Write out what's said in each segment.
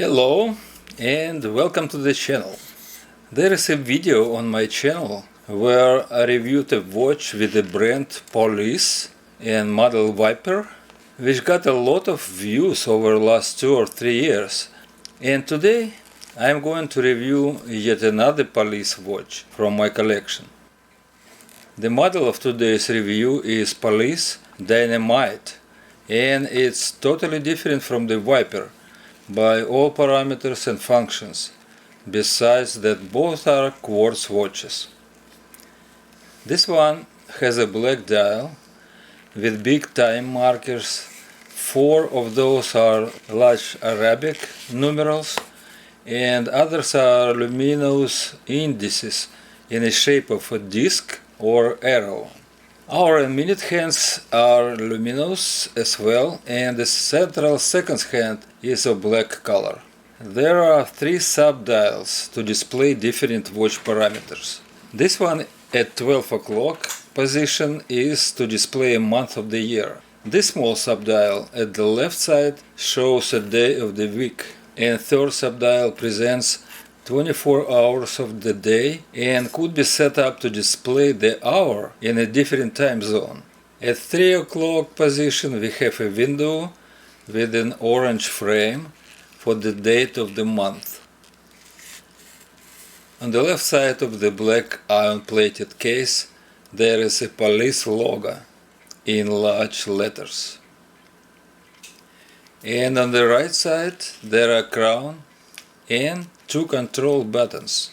Hello and welcome to the channel. There is a video on my channel where I reviewed a watch with the brand Police and model Viper, which got a lot of views over the last 2 or 3 years. And today I am going to review yet another Police watch from my collection. The model of today's review is Police Dynamite, and it's totally different from the Viper by all parameters and functions, besides that both are quartz watches. This one has a black dial with big time markers. 4 of those are large Arabic numerals and others are luminous indices in the shape of a disc or arrow. Our minute hands are luminous as well, and the central second hand is of black color. There are 3 sub-dials to display different watch parameters. This one at 12 o'clock position is to display a month of the year. This small sub-dial at the left side shows a day of the week, and third sub-dial presents 24 hours of the day and could be set up to display the hour in a different time zone. At 3 o'clock position we have a window with an orange frame for the date of the month. On the left side of the black iron-plated case there is a police logo in large letters. And on the right side there are crown and 2 control buttons.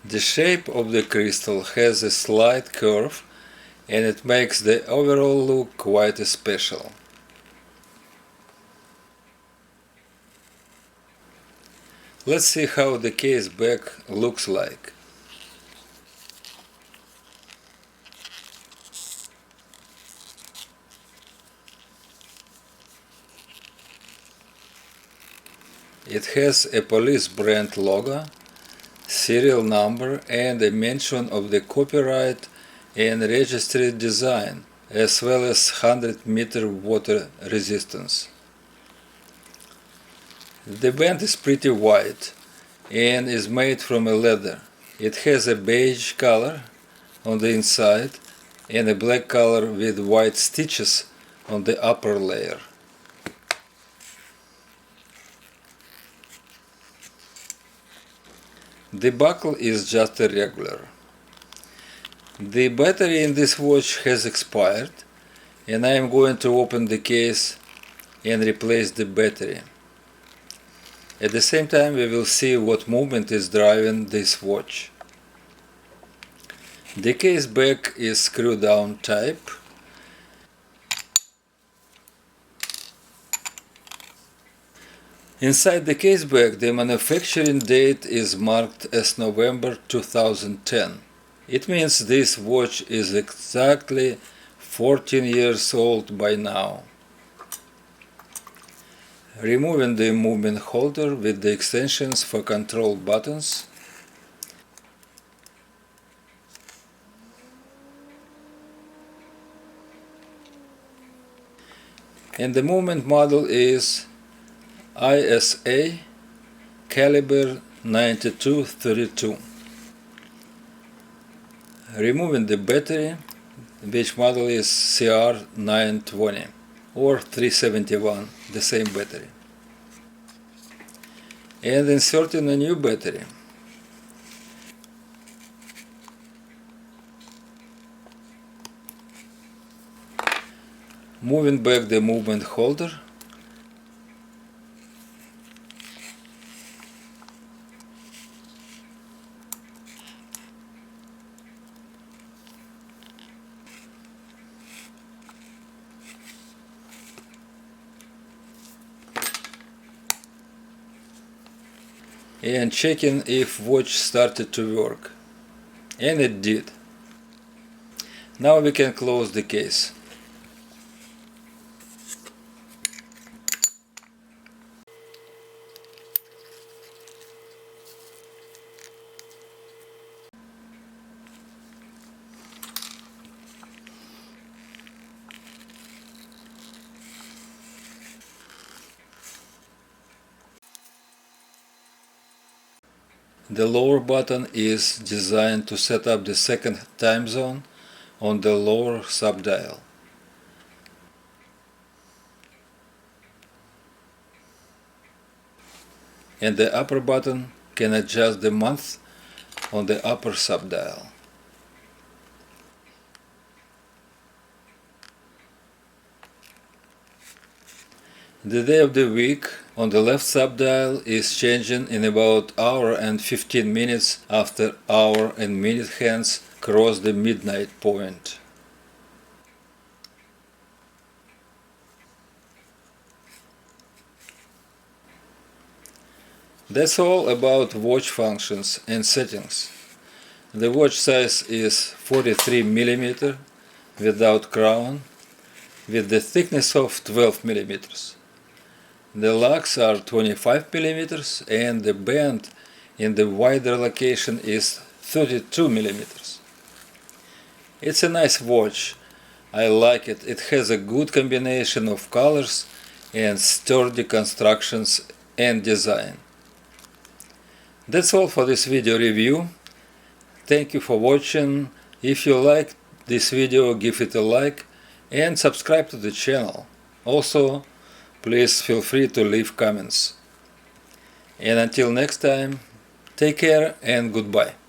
The shape of the crystal has a slight curve and it makes the overall look quite special. Let's see how the case back looks like. It has a police brand logo, serial number and a mention of the copyright and registry design, as well as 100-meter water resistance. The band is pretty wide and is made from a leather. It has a beige color on the inside and a black color with white stitches on the upper layer. The buckle is just a regular. The battery in this watch has expired and I am going to open the case and replace the battery. At the same time we will see what movement is driving this watch. The case back is screw down type. Inside the case back, the manufacturing date is marked as November 2010. It means this watch is exactly 14 years old by now. Removing the movement holder with the extensions for control buttons. And the movement model is ISA caliber 9232. Removing the battery, which model is CR920 or 371, the same battery. And inserting a new battery. Moving back the movement holder. And checking if watch started to work, and it did. Now we can close the case. The lower button is designed to set up the second time zone on the lower subdial. And the upper button can adjust the month on the upper subdial. The day of the week on the left subdial is changing in about hour and 15 minutes after hour and minute hands cross the midnight point. That's all about watch functions and settings. The watch size is 43 mm without crown, with the thickness of 12 mm. The locks are 25 mm and the band in the wider location is 32 mm. It's a nice watch. I like it. It has a good combination of colors and sturdy constructions and design. That's all for this video review. Thank you for watching. If you liked this video, give it a like and subscribe to the channel. Also, please feel free to leave comments. And until next time, take care and goodbye.